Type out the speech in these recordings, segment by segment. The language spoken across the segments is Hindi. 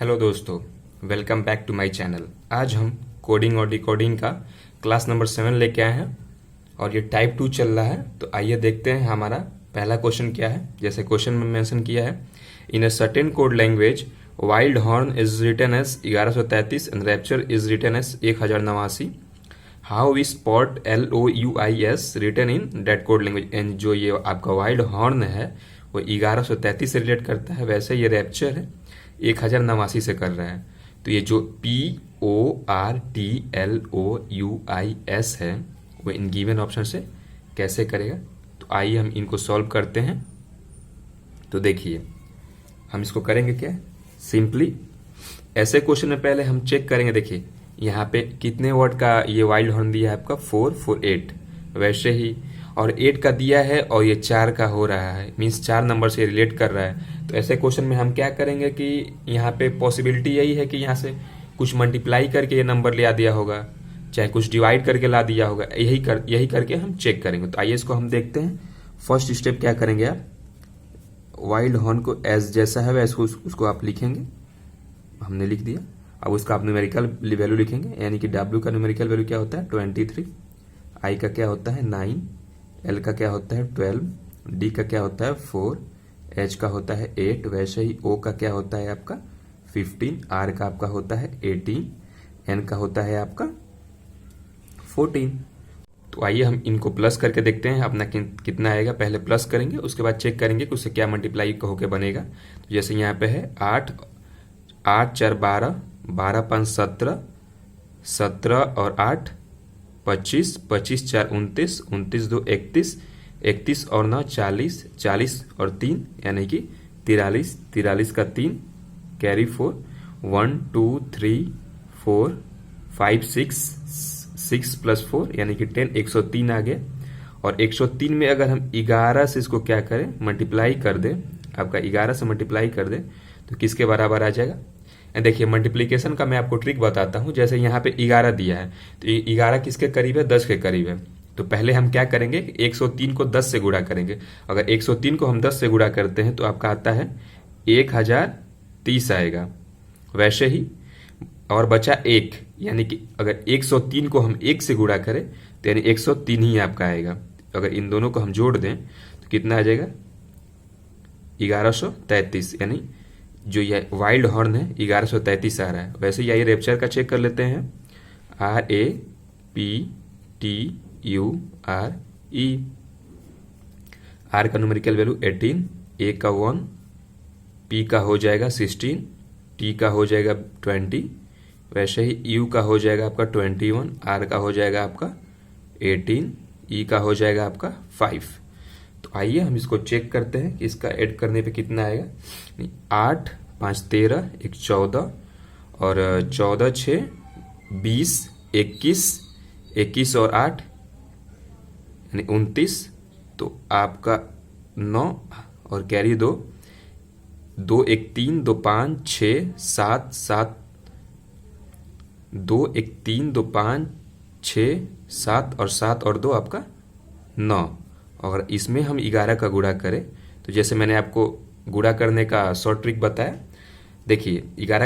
हेलो दोस्तों, welcome back to my channel. आज हम कोडिंग और डिकोडिंग का क्लास नंबर 7 लेके आए हैं और ये टाइप 2 चल रहा है। तो आइए देखते हैं हमारा पहला क्वेश्चन क्या है। जैसे क्वेश्चन में मेंशन किया है, in a certain code language wild horn is written as 1133 and rapture is written as 1089। How we spot LOUIS written in that code language. And जो ये आपका वाइल्ड हॉर्न है वो 1133 से रिलेट करता है, वैसे ये रैप्चर है 1089 से कर रहा है। तो ये जो PORTLOUIS है वो इन गिवन ऑप्शन से कैसे करेगा। तो आइए हम इनको सॉल्व करते हैं। तो देखिए हम इसको करेंगे क्या, सिंपली ऐसे क्वेश्चन में पहले हम चेक करेंगे। देखिए यहाँ पे कितने वर्ड का ये वाइल्ड हॉर्न दिया है आपका, 4 4 8, वैसे ही और 8 का दिया है और ये 4 का हो रहा है, मीन्स 4 नंबर से रिलेट कर रहा है। तो ऐसे क्वेश्चन में हम क्या करेंगे कि यहाँ पे पॉसिबिलिटी यही है कि यहाँ से कुछ मल्टीप्लाई करके ये नंबर ले आ दिया होगा, चाहे कुछ डिवाइड करके ला दिया होगा, यही करके हम चेक करेंगे। तो आइए इसको हम देखते हैं। फर्स्ट स्टेप क्या करेंगे, आप वाइल्ड हॉर्न को एज जैसा है वैसे उसको आप लिखेंगे। हमने लिख दिया। अब उसका आप न्यूमेरिकल वैल्यू लिखेंगे, यानी कि W का न्यूमेरिकल वैल्यू क्या होता है 23, I का क्या होता है 9, L का क्या होता है 12, D का क्या होता है 4, H का होता है 8, वैसे ही O का क्या होता है आपका 15, R का आपका होता है 18, N का होता है आपका 14। तो आइए हम इनको प्लस करके देखते हैं अपना कितना आएगा। पहले प्लस करेंगे, उसके बाद चेक करेंगे कि उससे क्या मल्टीप्लाई होके बनेगा। तो जैसे यहाँ पे है 8 8 4 12, 12 5 17, 17 और 8 25, 25 4 29, 29 2 31, 31 और 9 40, 40 और 3 यानी कि 43, 43 का 3 कैरी 4, 1 2 3 4 5 6, 6 प्लस 4 यानी कि 10, 103 आ गया। और 103 में अगर हम 11 से इसको क्या करें मल्टीप्लाई कर दे, आपका 11 से मल्टीप्लाई कर दे तो किसके बराबर आ जाएगा। देखिए मल्टीप्लिकेशन का मैं आपको ट्रिक बताता हूं। जैसे यहाँ पे 11 दिया है तो 11 किसके करीब है, 10 के करीब है। तो पहले हम क्या करेंगे, 103 को 10 से गुणा करेंगे। अगर 103 को हम 10 से गुणा करते हैं तो आपका आता है 1030 आएगा। वैसे ही और बचा 1, यानी कि अगर 103 को हम 1 से गुणा करें तो यानी 103 ही आपका आएगा। अगर इन दोनों को हम जोड़ दें तो कितना आ जाएगा 1133, यानी जो ये वाइल्ड हॉर्न है 1133 आ रहा है। वैसे यही रैप्चर का चेक कर लेते हैं, RAPTURE। R का न्यूमेरिकल वैल्यू 18, A का 1, P का हो जाएगा 16, T का हो जाएगा 20, वैसे ही U का हो जाएगा आपका 21, R का हो जाएगा आपका 18, E का हो जाएगा आपका 5। तो आइए हम इसको चेक करते हैं कि इसका ऐड करने पे कितना आएगा। 8 5 13, 1 14 और 14 6 20, 21, 21 और 8 यानी 29। तो आपका 9 और कैरी 2, 2 1 3 2 5 6 7 7, 2 1 3 2 5 6 7 और 7 और 2 आपका 9। और इसमें हम 11 का गुणा करें तो जैसे मैंने आपको गुणा करने का शॉर्ट ट्रिक बताया, देखिए 11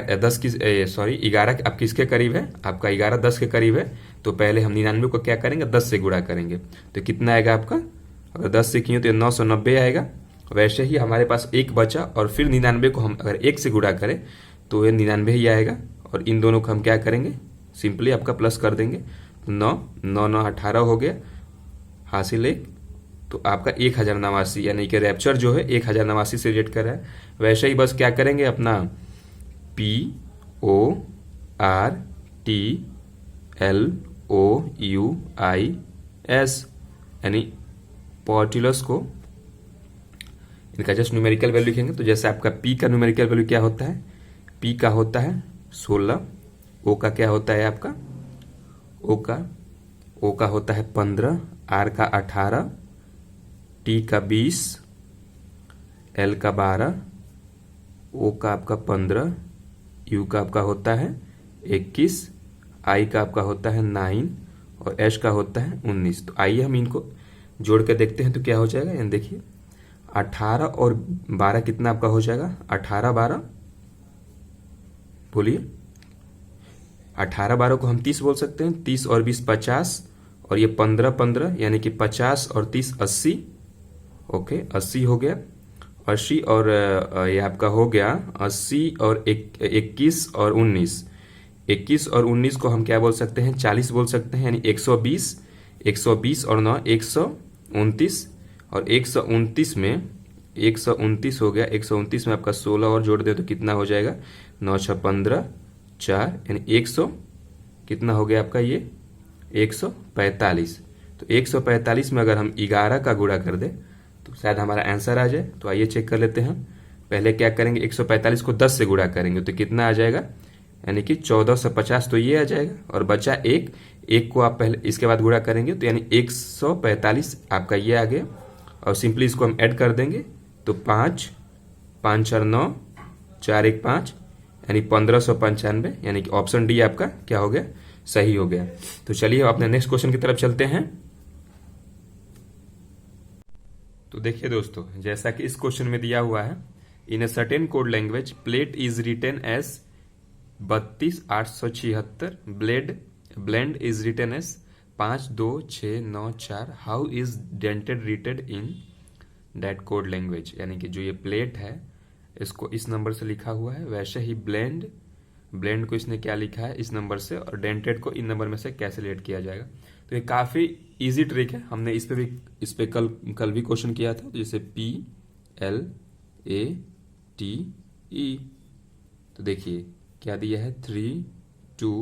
आप किसके करीब है, आपका 11 10 के करीब है। तो पहले हम 99 को क्या करेंगे 10 से गुणा करेंगे तो कितना आएगा आपका, अगर 10 से किए तो 990 आएगा। वैसे ही हमारे पास 1 बचा और फिर 99 को हम अगर 1 से गुणा करें तो ये 99 ही आएगा। और इन दोनों को हम क्या करेंगे, सिंपली आपका प्लस कर देंगे। 9 9 9 18 हो गया, हासिल 1। तो आपका 1089 यानी कि रैप्चर जो है 1089 से रिलेट कर रहा है। वैसे ही बस क्या करेंगे अपना PORTLOUIS यानी पोर्टिलस को इनका जस्ट न्यूमेरिकल वैल्यू लिखेंगे। तो जैसे आपका P का न्यूमेरिकल वैल्यू क्या होता है, P का होता है 16, O का क्या होता है आपका O का होता है 15, R का 18, T का 20, L का 12, O का आपका 15, U का आपका होता है 21, I का आपका होता है 9 और H का होता है 19। तो आइए हम इनको जोड़ के देखते हैं तो क्या हो जाएगा। यानी देखिए 18 और 12 कितना आपका हो जाएगा, 18 12 बोलिए, 18 12 को हम 30 बोल सकते हैं, 30 और 20 50, और ये 15 15 यानी कि 50 और 30 80। ओके, 80 हो गया, 80 और ये आपका हो गया 80 और 21 और 19, 21 और 19 को हम क्या बोल सकते हैं, 40 बोल सकते हैं, यानी 120, 120 और 9 129, और 129 में 129 हो गया, 129 में आपका 16 और जोड़ दे तो कितना हो जाएगा, 9 6 15 4, यानी 100 कितना हो गया आपका ये 145। तो 145 में अगर हम 11 का गुणा कर दे तो शायद हमारा आंसर आ जाए। तो आइए चेक कर लेते हैं। पहले क्या करेंगे, 145 को 10 से गुणा करेंगे तो कितना आ जाएगा, यानी कि 1450, तो ये आ जाएगा, और बचा एक को आप पहले इसके बाद गुणा करेंगे तो यानी 145 आपका ये आ गया, और सिंपली इसको हम ऐड कर देंगे तो 5 5 4 9 4 1 5, यानी 1595, यानी कि ऑप्शन डी आपका क्या हो गया, सही हो गया। तो चलिए अपने नेक्स्ट क्वेश्चन की तरफ चलते हैं। तो देखिए दोस्तों, जैसा कि इस क्वेश्चन में दिया हुआ है, in a certain code language plate is written as 32876, blend is written as 52694। How is dented written in that code language, यानी कि जो ये प्लेट है इसको इस नंबर से लिखा हुआ है, वैसे ही ब्लेंड को इसने क्या लिखा है इस नंबर से, और डेंटेड को इन नंबर में से कैसे रिलेट किया जाएगा। तो ये काफी इजी ट्रिक है, हमने इस पे कल भी क्वेश्चन किया था। तो जैसे PLATE, तो देखिए क्या दिया है 3 2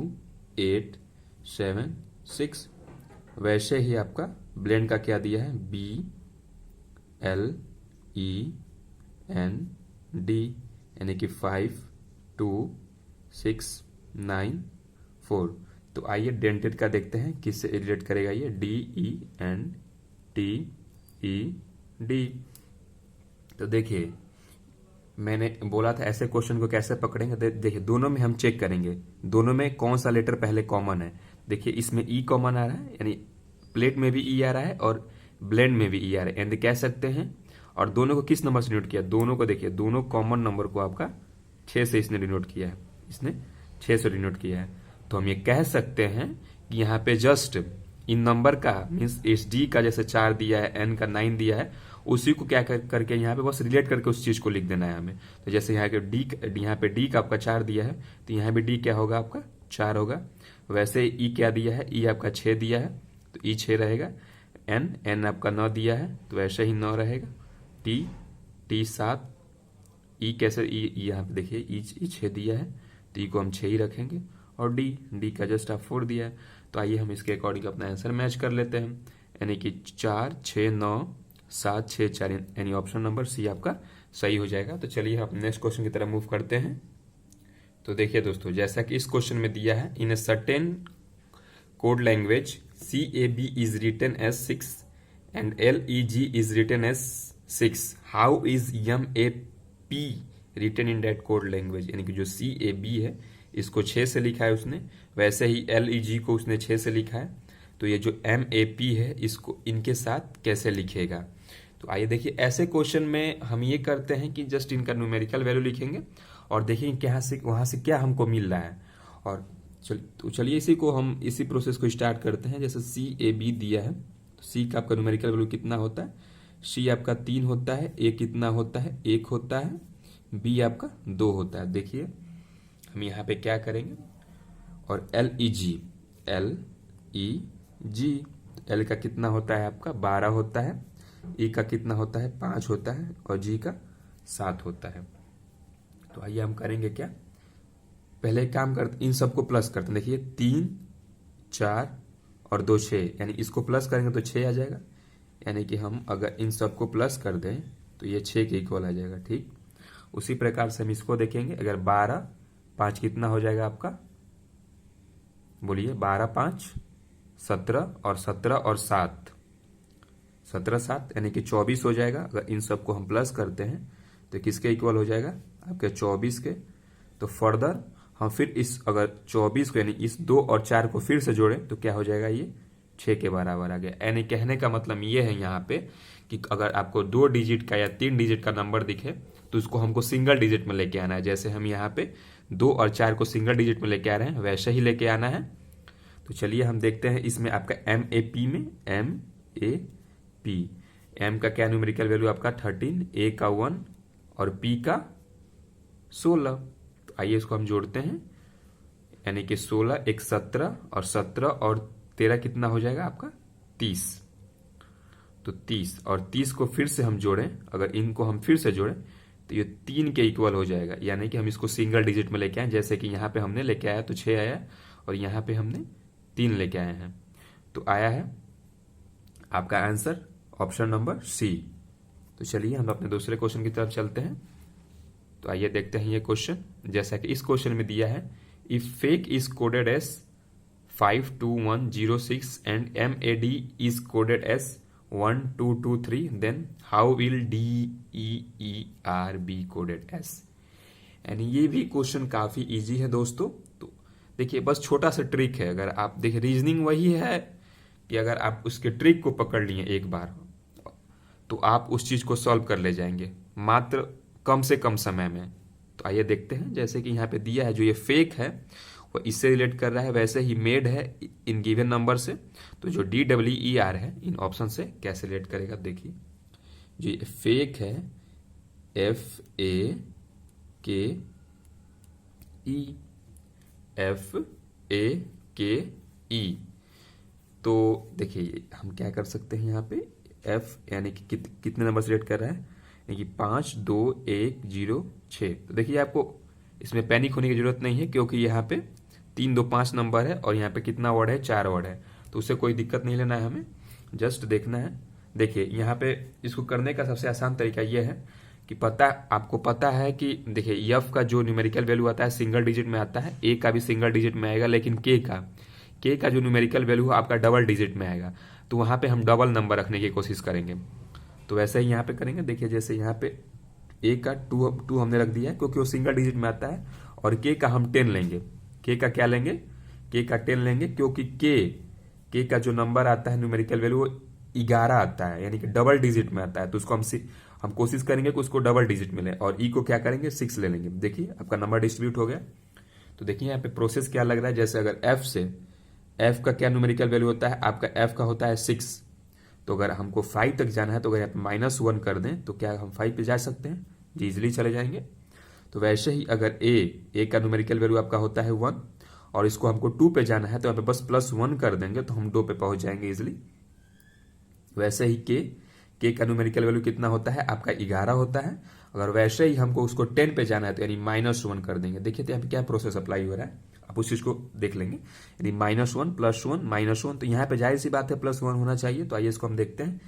8 7 6, वैसे ही आपका ब्लेंड का क्या दिया है BLEND, यानी कि 5 2 6 9 4। तो आइए डेंटेड का देखते हैं किससे रिलेट करेगा ये, DENTED। तो देखिए मैंने बोला था ऐसे क्वेश्चन को कैसे पकड़ेंगे। देखिए दोनों में हम चेक करेंगे दोनों में कौन सा लेटर पहले कॉमन है। देखिए इसमें ई कॉमन आ रहा है, यानी प्लेट में भी ई आ रहा है और ब्लेंड में भी ई आ रहा है, यानी कह सकते हैं। और दोनों को किस नंबर से डिनोट किया, दोनों को देखिए, दोनों कॉमन नंबर को आपका 6 से इसने डिनोट किया है, इसने 6 से डिनोट किया है। तो हम ये कह सकते हैं कि यहाँ पे जस्ट इन नंबर का मीन्स एस डी का जैसे 4 दिया है, एन का 9 दिया है, उसी को क्या करके यहाँ पे बस रिलेट करके उस चीज को लिख देना है हमें। तो जैसे यहाँ पे डी का आपका 4 दिया है, तो यहाँ भी डी क्या होगा आपका 4 होगा। वैसे ई क्या दिया है, ई आपका 6 दिया है तो ई 6 रहेगा। एन आपका 9 दिया है तो वैसे ही 9 रहेगा। टी 7, ई कैसे, ई यहाँ पे देखिए ई 6 दिया है तो ई को हम 6 ही रखेंगे। और डी का जस्ट आप 4 दिया है। तो आइए हम इसके अकॉर्डिंग अपना आंसर मैच कर लेते हैं, यानी कि 4 6 9 7 6 4, यानी ऑप्शन नंबर सी आपका सही हो जाएगा। तो चलिए हम नेक्स्ट क्वेश्चन की तरफ मूव करते हैं। तो देखिए दोस्तों, जैसा कि इस क्वेश्चन में दिया है, in a certain code language CAB is written as 6 and LEG is written as 6, how is MAP written in that code language, यानी कि जो CAB है इसको 6 से लिखा है उसने, वैसे ही LEG को उसने 6 से लिखा है। तो ये जो MAP है इसको इनके साथ कैसे लिखेगा। तो आइए देखिए, ऐसे क्वेश्चन में हम ये करते हैं कि जस्ट इनका न्यूमेरिकल वैल्यू लिखेंगे और देखेंगे क्या से वहां से क्या हमको मिल रहा है। और चलिए इसी प्रोसेस को स्टार्ट करते हैं। जैसे CAB दिया है तो C का आपका न्यूमेरिकल वैल्यू कितना होता है, C आपका 3 होता है, A कितना होता है 1 होता है, B आपका 2 होता है। देखिए हम यहाँ पे क्या करेंगे, और LEG L का कितना होता है आपका 12 होता है, E का कितना होता है 5 होता है, और G का 7 होता है। तो आइए हम करेंगे क्या, पहले काम करते इन सबको प्लस करते हैं। देखिए 3 4 और 2 6, यानी इसको प्लस करेंगे तो 6 आ जाएगा, यानी कि हम अगर इन सबको प्लस कर दें तो ये 6 के इक्वल आ जाएगा। ठीक उसी प्रकार से हम इसको देखेंगे, अगर 12 5 कितना हो जाएगा आपका, बोलिए 12 5 17, और 17 और 7 17 7, यानी कि 24 हो जाएगा। अगर इन सबको हम प्लस करते हैं तो किसके इक्वल हो जाएगा आपके 24 के। तो फर्दर हम फिर इस अगर 24 को यानी इस 2 और 4 को फिर से जोड़ें तो क्या हो जाएगा, ये 6 के बराबर आ गया। यानी कहने का मतलब ये है यहाँ पे कि अगर आपको 2 डिजिट का या 3 डिजिट का नंबर दिखे तो इसको हमको सिंगल डिजिट में लेके आना है। जैसे हम यहाँ पे 2 और 4 को सिंगल डिजिट में लेके आ रहे हैं, वैसे ही लेके आना है। तो चलिए हम देखते हैं इसमें आपका MAP में MAP, M का क्या न्यूमेरिकल वैल्यू आपका 13, A का 1 और P का 16। तो आइए इसको हम जोड़ते हैं, यानी कि 16 एक 17 और 17 और 13 कितना हो जाएगा आपका 30। तो 30 और 30 को फिर से हम जोड़ें, अगर इनको हम फिर से जोड़ें तो ये 3 के इक्वल हो जाएगा, यानी कि हम इसको सिंगल डिजिट में लेके आए। जैसे कि यहाँ पे हमने लेके आया तो 6 आया और यहाँ पे हमने 3 लेके आए हैं, तो आया है आपका आंसर ऑप्शन नंबर सी। तो चलिए हम अपने दूसरे क्वेश्चन की तरफ चलते हैं। तो आइए देखते हैं ये क्वेश्चन। जैसा कि इस क्वेश्चन में दिया है, if fake is coded as 52106 and MAD is coded as 1223, then how will DEER be coded as. यानी ये भी क्वेश्चन काफी इजी है दोस्तों। तो देखिए बस छोटा सा ट्रिक है, अगर आप देखिए रीजनिंग वही है कि अगर आप उसके ट्रिक को पकड़ लिए एक बार तो आप उस चीज को सॉल्व कर ले जाएंगे मात्र कम से कम समय में। तो आइए देखते हैं। जैसे कि यहाँ पे दिया है, जो ये फेक है वो इससे रिलेट कर रहा है, वैसे ही मेड है इन गिवन नंबर से। तो जो DEER है इन ऑप्शन से कैसे रिलेट करेगा, देखिए जो ये फेक है FAKE, तो देखिए हम क्या कर सकते हैं, यहाँ पे F यानी कि कितने नंबर से रिलेट कर रहा है, यानी कि 5 2 1 0 6। तो देखिए आपको इसमें पैनिक होने की जरूरत नहीं है, क्योंकि यहाँ पे 3 2 5 नंबर है और यहाँ पे कितना वर्ड है, 4 वर्ड है। तो उससे कोई दिक्कत नहीं लेना है, हमें जस्ट देखना है। देखिए यहाँ पे इसको करने का सबसे आसान तरीका यह है कि आपको पता है कि देखिए F का जो न्यूमेरिकल वैल्यू आता है सिंगल डिजिट में आता है, A का भी सिंगल डिजिट में आएगा, लेकिन K का जो न्यूमेरिकल वैल्यू है आपका डबल डिजिट में आएगा। तो वहां पे हम डबल नंबर रखने की कोशिश करेंगे। तो वैसे ही यहाँ पे करेंगे। देखिए जैसे यहाँ पे A का 2 हमने रख दिया है क्योंकि वो सिंगल डिजिट में आता है, और K का हम 10 लेंगे। K का क्या लेंगे, K का 10 लेंगे, क्योंकि K का जो नंबर आता है न्यूमेरिकल वैल्यू वो 11 आता है, यानी कि डबल डिजिट में आता है। तो उसको हम कोशिश करेंगे कि उसको डबल डिजिट मिले, और E को क्या करेंगे 6 ले लेंगे। देखिए आपका नंबर डिस्ट्रीब्यूट हो गया। तो देखिए यहाँ पे प्रोसेस क्या लग रहा है, जैसे अगर F का क्या न्यूमेरिकल वैल्यू होता है, आपका F का होता है 6। तो अगर हमको 5 तक जाना है तो अगर यहाँ पे -1 कर दें तो क्या हम 5 पे जा सकते हैं, जी इजिली चले जाएंगे। तो वैसे ही अगर A का न्यूमेरिकल वैल्यू आपका होता है 1 और इसको हमको 2 पे जाना है तो यहाँ पे बस +1 कर देंगे तो हम 2 पे पहुंच जाएंगे इजिली। वैसे ही K का न्यूमेरिकल वैल्यू कितना होता है, आपका 11 होता है। अगर वैसे ही हमको उसको 10 पे जाना है तो यानी -1 कर देंगे। देखिए तो यहाँ पे क्या प्रोसेस अप्लाई हो रहा है, आप उस चीज को देख लेंगे। यानी -1 +1 -1, तो यहाँ पे जाहिर सी बात है +1 होना चाहिए। तो आइए इसको हम देखते हैं।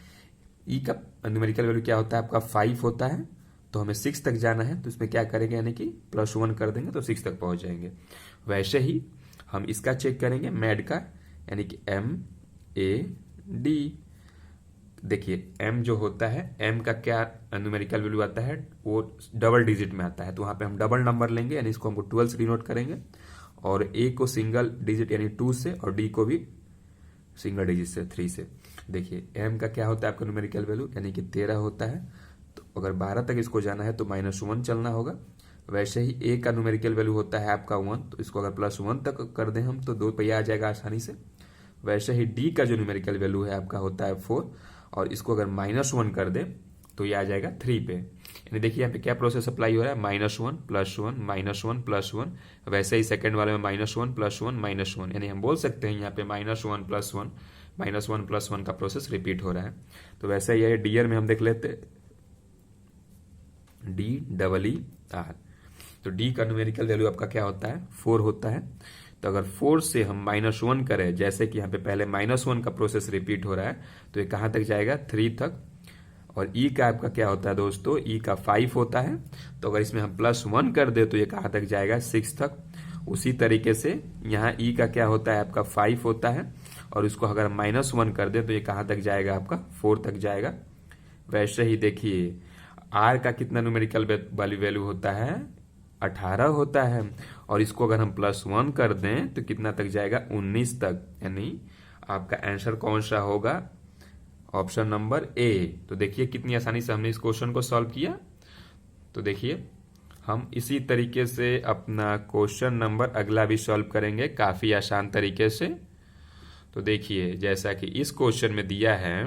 E का न्यूमेरिकल वैल्यू क्या होता है, आपका 5 होता है, तो हमें 6 तक जाना है। तो इसमें क्या करेंगे, यानी कि +1 कर देंगे तो 6 तक पहुंच जाएंगे। वैसे ही हम इसका चेक करेंगे मैड का, यानी कि MAD। देखिए M जो होता है, M का क्या न्यूमेरिकल वैल्यू आता है, वो डबल डिजिट में आता है। तो वहां पे हम डबल नंबर लेंगे, यानी इसको हमको 12 से डिनोट करेंगे, और A को सिंगल डिजिट यानी 2 से, और D को भी सिंगल डिजिट से 3 से। देखिए M का क्या होता है आपका न्यूमेरिकल वैल्यू, यानी कि 13 होता है। तो अगर 12 तक इसको जाना है तो -1 चलना होगा। वैसे ही A का न्यूमेरिकल वैल्यू होता है आपका 1, तो इसको अगर +1 तक कर दें हम तो 2 पे आ जाएगा आसानी से। वैसे ही D का जो न्यूमेरिकल वैल्यू है आपका होता है 4, और इसको अगर -1 कर दे तो ये आ जाएगा 3 पे। यानी देखिए यहाँ पे क्या प्रोसेस अप्लाई हो रहा है, -1 +1 -1 +1। वैसे ही सेकंड वाले में -1 +1 -1, यानी हम बोल सकते हैं यहाँ पे -1 +1 -1 +1 का प्रोसेस रिपीट हो रहा है। तो वैसे ही डियर में हम देख लेते DEER। तो D का न्यूमेरिकल वैल्यू आपका क्या होता है, 4 होता है। तो अगर 4 से हम -1 करें, जैसे कि यहाँ पे पहले -1 का प्रोसेस रिपीट हो रहा है, तो ये कहाँ तक जाएगा, 3 तक। और E का आपका क्या होता है दोस्तों, E का 5 होता है। तो अगर इसमें हम +1 कर दे तो ये कहाँ तक जाएगा, 6 तक। उसी तरीके से यहाँ E का क्या होता है, आपका 5 होता है, और इसको अगर -1 कर दे तो ये कहाँ तक जाएगा, आपका 4 तक जाएगा। वैसे ही देखिए R का कितना न्यूमेरिकल वाली वैल्यू होता है, 18 होता है, और इसको अगर हम +1 कर दें तो कितना तक जाएगा, 19 तक। यानी आपका आंसर कौन सा होगा, ऑप्शन नंबर A। तो देखिए कितनी आसानी से हमने इस क्वेश्चन को सॉल्व किया। तो देखिए हम इसी तरीके से अपना क्वेश्चन नंबर अगला भी सॉल्व करेंगे काफ़ी आसान तरीके से। तो देखिए जैसा कि इस क्वेश्चन में दिया है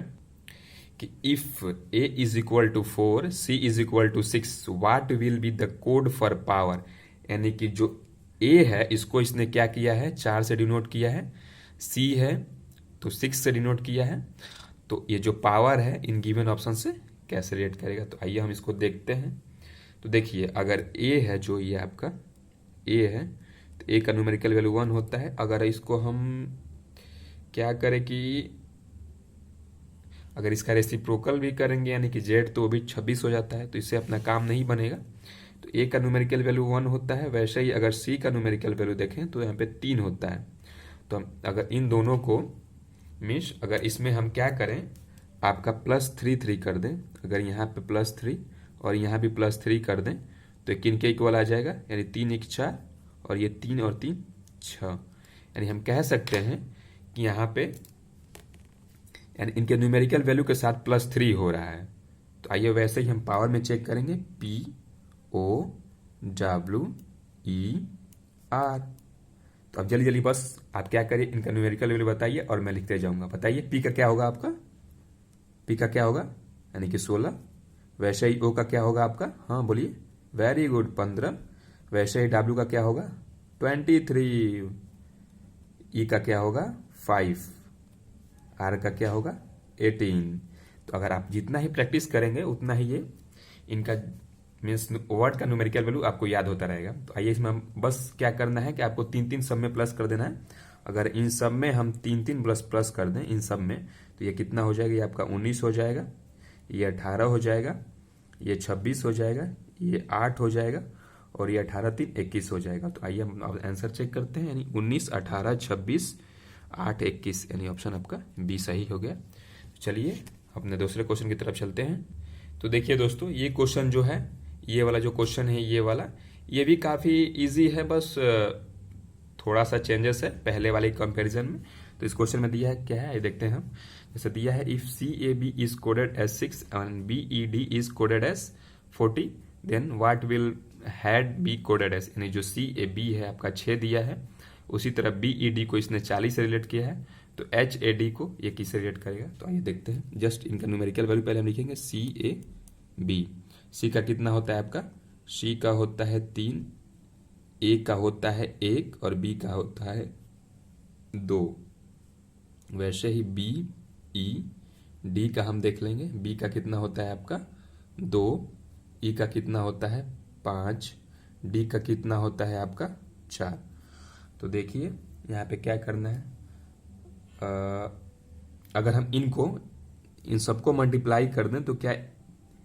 कि if a is equal to 4 c is equal to 6 what will be the code for power, यानी कि जो a है इसको इसने क्या किया है 4 से डिनोट किया है, c है तो 6 से डिनोट किया है। तो ये जो पावर है इन गिवन ऑप्शन से कैसे रिलेट करेगा, तो आइए हम इसको देखते हैं। तो देखिए अगर a है, जो ये आपका a है, तो a का न्यूमेरिकल वैल्यू 1 होता है। अगर इसको हम क्या करें कि अगर इसका रेसिप्रोकल भी करेंगे यानी कि z, तो वो भी 26 हो जाता है, तो इससे अपना काम नहीं बनेगा। तो a का न्यूमेरिकल वैल्यू 1 होता है, वैसे ही अगर c का न्यूमेरिकल वैल्यू देखें तो यहाँ पे 3 होता है। तो हम अगर इन दोनों को मीन्स अगर इसमें हम क्या करें, आपका +3 कर दें, अगर यहाँ पे +3 और यहाँ भी +3 कर दें तो किन के इक्वल आ जाएगा, यानी 3 1 4 और ये 3 और 3 6। यानी हम कह सकते हैं कि यहाँ पे यानी इनके न्यूमेरिकल वैल्यू के साथ +3 हो रहा है। तो आइए वैसे ही हम पावर में चेक करेंगे, POWER। तो अब जल्दी जल्दी बस आप क्या करिए, इनका न्यूमेरिकल वैल्यू बताइए और मैं लिखते जाऊंगा। बताइए P का क्या होगा आपका, P का क्या होगा यानी कि 16। वैसे ही O का क्या होगा आपका, हाँ बोलिए, वेरी गुड 15। वैसे ही W का क्या होगा 23। E का क्या होगा 5। R का क्या होगा 18। तो अगर आप जितना ही प्रैक्टिस करेंगे उतना ही ये इनका मीन्स वर्ड का न्यूमेरिकल वैल्यू आपको याद होता रहेगा। तो आइए इसमें हम बस क्या करना है कि आपको 3 सब में प्लस कर देना है। अगर इन सब में हम 3 प्लस कर दें इन सब में, तो ये कितना हो जाएगा, ये आपका 19 हो जाएगा, ये 18 हो जाएगा, ये 26 हो जाएगा, ये 8 हो जाएगा और ये 18 3 21 हो जाएगा। तो आइए हम आंसर चेक करते हैं, यानी 19 18 26 8 21, यानी ऑप्शन आपका बी सही हो गया। चलिए अपने दूसरे क्वेश्चन की तरफ चलते हैं। तो देखिए दोस्तों, ये क्वेश्चन जो है, ये वाला जो क्वेश्चन है ये वाला, ये भी काफ़ी इजी है, बस थोड़ा सा चेंजेस है पहले वाले कंपैरिजन में। तो इस क्वेश्चन में दिया है क्या है, ये देखते हैं हम। जैसे दिया है if CAB is coded as 6 and BED is coded as 40 then what will had be coded as, यानी जो CAB है आपका 6 दिया है, उसी तरह BED को इसने 40 से रिलेट किया है, तो HAD को ये किससे रिलेट करेगा। तो आइए देखते हैं। जस्ट इनका न्यूमेरिकल वैल्यू पहले हम लिखेंगे, CAB। C का कितना होता है आपका, C का होता है 3, A का होता है 1 और B का होता है 2। वैसे ही BED का हम देख लेंगे, B का कितना होता है आपका 2, E का कितना होता है 5, D का कितना होता है आपका 4। तो देखिए यहाँ पे क्या करना है, अगर हम इन सबको मल्टीप्लाई कर दें तो क्या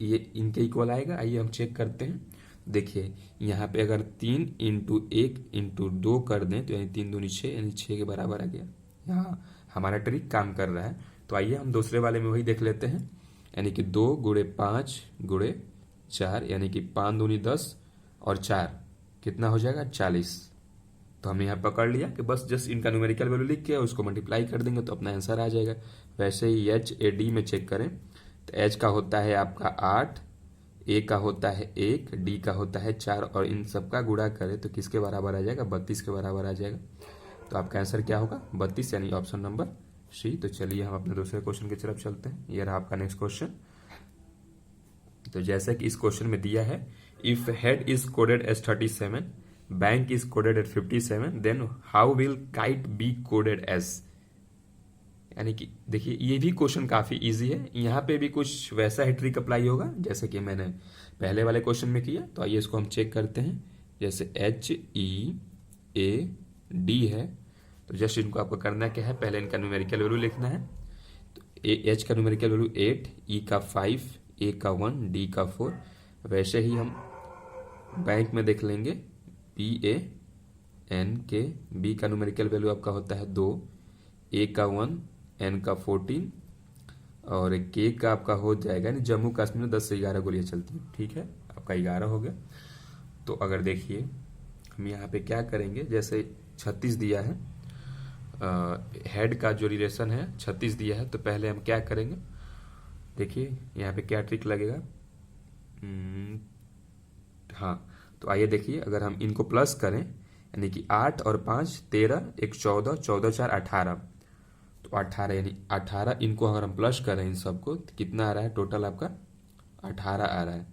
ये इनके इक्वल आएगा। आइए हम चेक करते हैं। देखिए यहाँ पे अगर 3 × 1 × 2 कर दें तो यानी 3 दूनी 6, यानी 6 के बराबर आ गया। यहाँ हमारा ट्रिक काम कर रहा है। तो आइए हम दूसरे वाले में वही देख लेते हैं, यानी कि 2 × 5 × 4, यानी कि 5 दूनी 10 और 4 कितना हो जाएगा 40। तो हमने यहाँ पकड़ लिया कि बस जस्ट इनका न्यूमेरिकल वैल्यू लिख के उसको मल्टीप्लाई कर देंगे तो अपना आंसर आ जाएगा। वैसे ही HAD में चेक करें तो H का होता है आपका 8, A का होता है 1, D का होता है 4 और इन सब का गुणा करें तो किसके बराबर आ जाएगा, 32 के बराबर आ जाएगा। तो आपका आंसर क्या होगा 32, यानी ऑप्शन नंबर C। तो चलिए हम अपने दूसरे क्वेश्चन की तरफ चलते हैं। ये रहा आपका नेक्स्ट क्वेश्चन। तो जैसा कि इस क्वेश्चन में दिया है if head is coded as 37, bank is coded at 57, then how will kite be coded as. यानी कि देखिए ये भी क्वेश्चन काफी इजी है, यहाँ पे भी कुछ वैसा ही ट्रिक अप्लाई होगा जैसे कि मैंने पहले वाले क्वेश्चन में किया। तो आइए इसको हम चेक करते हैं। जैसे HEAD है, तो जस्ट इनको आपको करना क्या है, पहले इनका न्यूमेरिकल वैल्यू लिखना है। तो H का न्यूमेरिकल वैल्यू 8, E का 5, A का 1, D का 4। वैसे ही हम बैंक में देख लेंगे BANK, B का न्यूमेरिकल वैल्यू आपका होता है 2, A का 1, N का 14 और K का आपका हो जाएगा, यानी जम्मू कश्मीर में 10 से 11 गोलियां चलती हैं। ठीक है, आपका 11 हो गया। तो अगर देखिए हम यहाँ पे क्या करेंगे, जैसे 36 दिया है, हेड का जो रिलेशन है 36 दिया है, तो पहले हम क्या करेंगे, देखिए यहाँ पे क्या ट्रिक लगेगा। हाँ, तो आइए देखिए, अगर हम इनको प्लस करें यानी कि 8 और 5 13, एक 14, 14 4 18, तो 18 यानी 18 इनको अगर हम प्लस करें इन सबको तो कितना आ रहा है टोटल आपका 18 आ रहा है।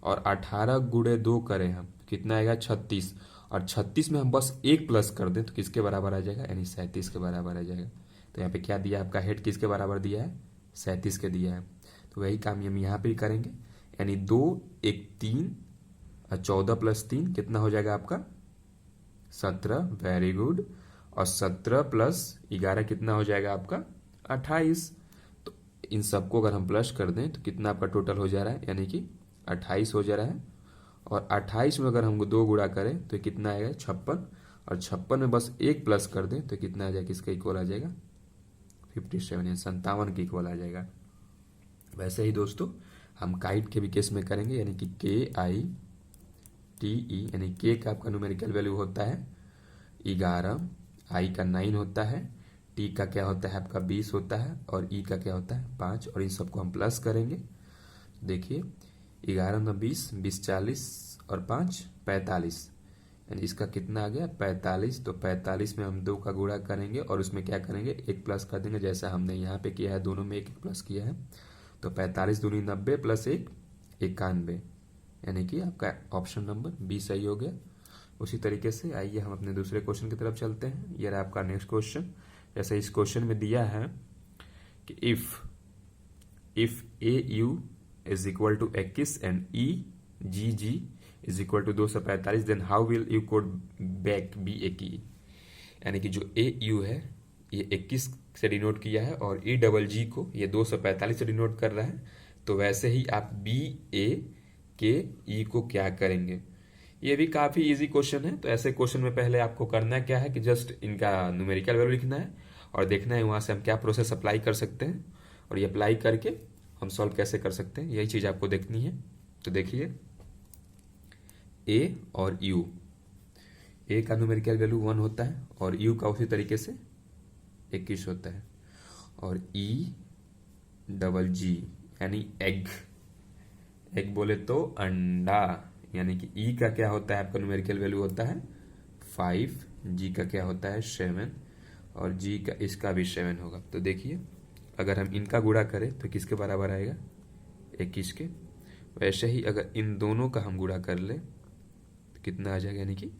और 18 गुणे 2 करें हम कितना आएगा 36, और 36 में हम बस एक प्लस कर दें तो किसके बराबर आ जाएगा, यानी 37 के बराबर आ जाएगा। तो यहाँ पे क्या दिया आपका हेड किसके बराबर दिया है, 37 के दिया है। तो वही काम हम यहाँ पे भी करेंगे, यानी 2 1 3 और 14 प्लस 3 कितना हो जाएगा आपका 17, वेरी गुड। और 17 प्लस 11 कितना हो जाएगा आपका 28। तो इन सबको अगर हम प्लस कर दें तो कितना आपका टोटल हो जा रहा है, यानी कि 28 हो जा रहा है। और 28 में अगर हम 2 गुणा करें तो कितना आएगा 56, और 56 में बस एक प्लस कर दें तो कितना आ जाएगा, किसका इक्वल आ जाएगा 57, यानी 57 के इक्वल आ जाएगा। वैसे ही दोस्तों हम काइट के भी केस में करेंगे, यानी कि KITE, यानी के का आपका न्यूमेरिकल वैल्यू होता है 11, आई का 9 होता है, टी का क्या होता है आपका 20 होता है, और ई का क्या होता है 5, और इन सबको हम प्लस करेंगे। देखिए 11 में 20, 20 40 और 5 45, यानी इसका कितना आ गया 45। तो 45 में हम 2 का गुणा करेंगे और उसमें क्या करेंगे एक प्लस कर देंगे, जैसा हमने यहाँ पे किया है, दोनों में एक एक प्लस किया है। तो 45 दूनी 90 प्लस 1 91, यानी कि आपका ऑप्शन नंबर बी सही हो गया। उसी तरीके से आइए हम अपने दूसरे क्वेश्चन की तरफ चलते हैं। ये रहा आपका नेक्स्ट क्वेश्चन। जैसे इस क्वेश्चन में दिया है कि if AU is equal to 21 and EGG is equal to 245, then how will you code back BAK, यानी कि जो AU है ये 21 से डिनोट किया है और EGG को ये 245 से डिनोट कर रहा है। तो वैसे ही आप BAKE को क्या करेंगे। ये भी काफ़ी इजी क्वेश्चन है। तो ऐसे क्वेश्चन में पहले आपको करना क्या है कि जस्ट इनका न्यूमेरिकल वैल्यू लिखना है और देखना है वहाँ से हम क्या प्रोसेस अप्लाई कर सकते हैं, और ये अप्लाई करके हम सॉल्व कैसे कर सकते हैं, यही चीज़ आपको देखनी है। तो देखिए A और U, A का न्यूमेरिकल वैल्यू 1 होता है और U का उसी तरीके से 21 होता है, और EGG यानी एग बोले तो अंडा, यानी कि ई का क्या होता है आपका न्यूमेरिकल वैल्यू होता है 5, जी का क्या होता है 7, और जी का इसका भी 7 होगा। तो देखिए अगर हम इनका गुणा करें तो किसके बराबर आएगा 21 के। वैसे ही अगर इन दोनों का हम गुणा कर ले तो कितना आ जाएगा, यानी कि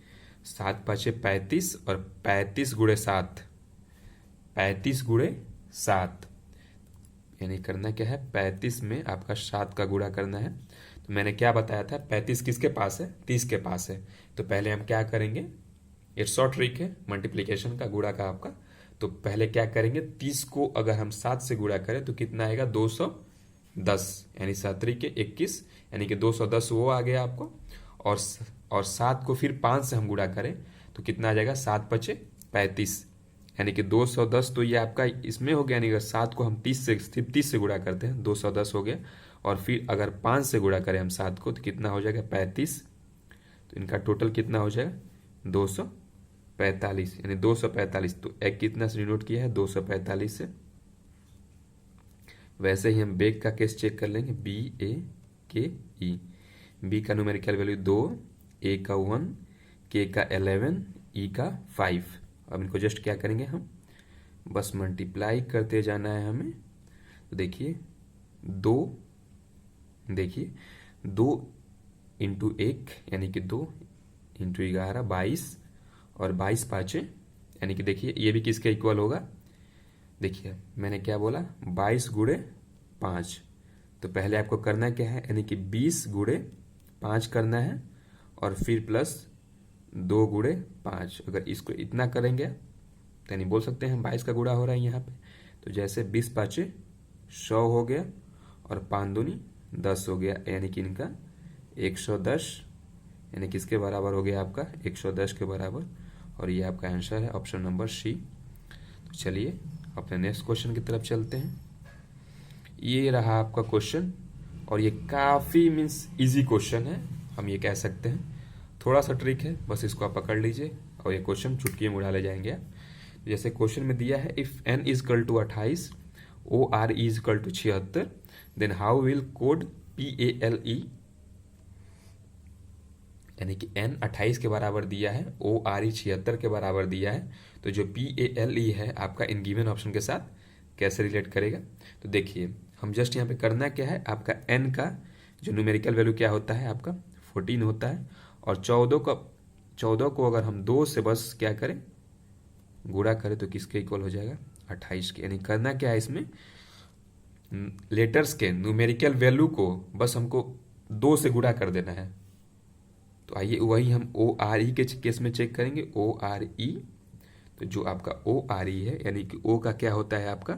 7 5 35 और 35 गुणे 7, 35 गुणे 7, यानी करना क्या है 35 में आपका 7 का गुणा करना है। तो मैंने क्या बताया था 35 किसके पास है 30 के पास है। तो पहले हम क्या करेंगे, ये शॉर्ट ट्रिक है मल्टीप्लिकेशन का, गुणा का आपका। तो पहले क्या करेंगे 30 को अगर हम 7 से गुणा करें तो कितना आएगा 210, यानी 7 के 21, यानी कि 210 वो आ गया आपको। और 7 को फिर 5 से हम गुणा करें तो कितना आ जाएगा 7 5 35, यानी कि 210। तो ये आपका इसमें हो गया, यानी अगर 7 को हम 30 से गुणा करते हैं 210 हो गया, और फिर अगर 5 से गुणा करें हम 7 को तो कितना हो जाएगा 35। तो इनका टोटल कितना हो जाएगा 245, यानी 245। तो एक कितना से डिनोट किया है 245 से। वैसे ही हम बेग का केस चेक कर लेंगे, BAKE, बी का न्यूमेरिकल वैल्यू 2, ए का 1, के का 11, ई का 5। अब इनको जस्ट क्या करेंगे हम बस मल्टीप्लाई करते जाना है हमें। तो देखिए 2 इंटू 1 यानी कि 2 इंटू 11 22, और 22 5, यानी कि देखिए ये भी किसके इक्वल होगा। देखिए मैंने क्या बोला 22 गुणे 5। तो पहले आपको करना क्या है, यानी कि 20 गुणे 5 करना है और फिर प्लस 2 गुणे 5। अगर इसको इतना करेंगे तो यानी बोल सकते हैं 22 का गुणा हो रहा है यहाँ पे। तो जैसे 20 5 100 हो गया और 5 दूनी 10 हो गया, यानी कि इनका 110, यानी किसके बराबर हो गया आपका 110 के बराबर। और ये आपका आंसर है ऑप्शन नंबर सी। तो चलिए अपने नेक्स्ट क्वेश्चन की तरफ चलते हैं। ये रहा आपका क्वेश्चन, और ये काफ़ी मीन्स इजी क्वेश्चन है, हम ये कह सकते हैं। थोड़ा सा ट्रिक है, बस इसको आप पकड़ लीजिए और ये क्वेश्चन चुटकी में उड़ा ले जाएंगे आप। जैसे क्वेश्चन में दिया है if n is equal to 28, OR is equal to 76, then how will code PALE यानी कि n 28 के बराबर दिया है, ORE 76 के बराबर दिया है, तो जो PALE है आपका इन गिवन ऑप्शन के साथ कैसे रिलेट करेगा। तो देखिए हम जस्ट यहाँ पे करना क्या है, आपका n का जो न्यूमेरिकल वैल्यू क्या होता है आपका 14 होता है, और 14 को अगर हम 2 से बस क्या करें गुणा करें तो किसके इक्वल हो जाएगा 28 के। यानी करना क्या है इसमें, लेटर्स के न्यूमेरिकल वैल्यू को बस हमको 2 से गुणा कर देना है। तो आइए वही हम ORE के केस में चेक करेंगे। ORE, तो जो आपका ORE है यानी कि O का क्या होता है आपका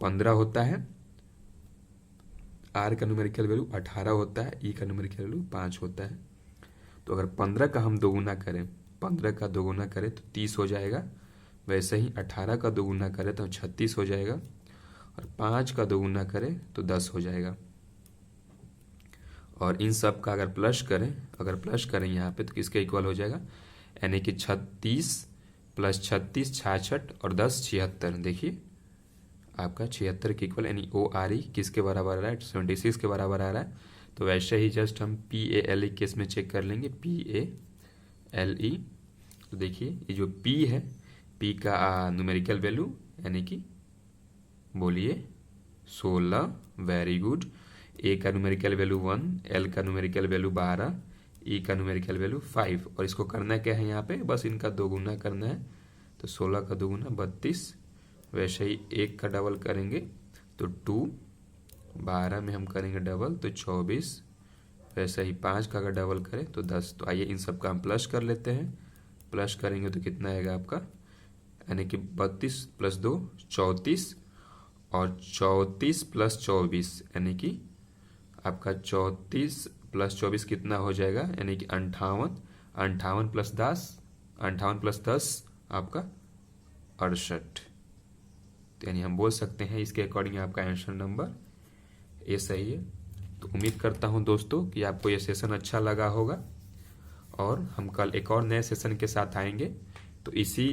15 होता है, R का न्यूमेरिकल वैल्यू 18 होता है, E का न्यूमेरिकल वैल्यू 5 होता है। तो अगर 15 का हम दोगुना करें, 15 का दोगुना करें तो 30 हो जाएगा, वैसे ही 18 का दोगुना करें तो 36 हो जाएगा, और 5 का दोगुना करें तो 10 हो जाएगा। और इन सब का अगर प्लस करें यहाँ पे तो किसके इक्वल हो जाएगा, यानी कि 36 + 36 66 और 10 76। देखिए आपका 76 के इक्वल, यानी ORE किसके बराबर आ रहा है 76 के बराबर आ रहा है। तो वैसे ही जस्ट हम PALE केस में चेक कर लेंगे, PALE। तो देखिए ये जो P है, P का न्यूमेरिकल वैल्यू यानी कि बोलिए 16, वेरी गुड। A का न्यूमेरिकल वैल्यू 1, L का न्यूमेरिकल वैल्यू 12, E का न्यूमेरिकल वैल्यू 5। और इसको करना क्या है यहाँ पे, बस इनका दोगुना करना है। तो 16 का दोगुना 32, वैसे ही 1 का डबल करेंगे तो 2, 12 में हम करेंगे डबल तो 24, वैसे ही 5 का अगर डबल करें तो 10। तो आइए इन सब का हम प्लस कर लेते हैं। प्लस करेंगे तो कितना आएगा आपका, यानी कि 32 + 2 34, और 34 + 24 यानी कि आपका 34 + 24 कितना हो जाएगा, यानी कि 58, 58 + 10, 58 + 10 आपका 68। तो यानी हम बोल सकते हैं इसके अकॉर्डिंग आपका आंसर नंबर ए सही है। तो उम्मीद करता हूं दोस्तों कि आपको ये सेशन अच्छा लगा होगा, और हम कल एक और नए सेशन के साथ आएंगे। तो इसी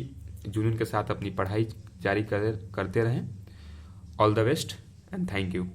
जुनून के साथ अपनी पढ़ाई जारी करते रहें। All the best and thank you.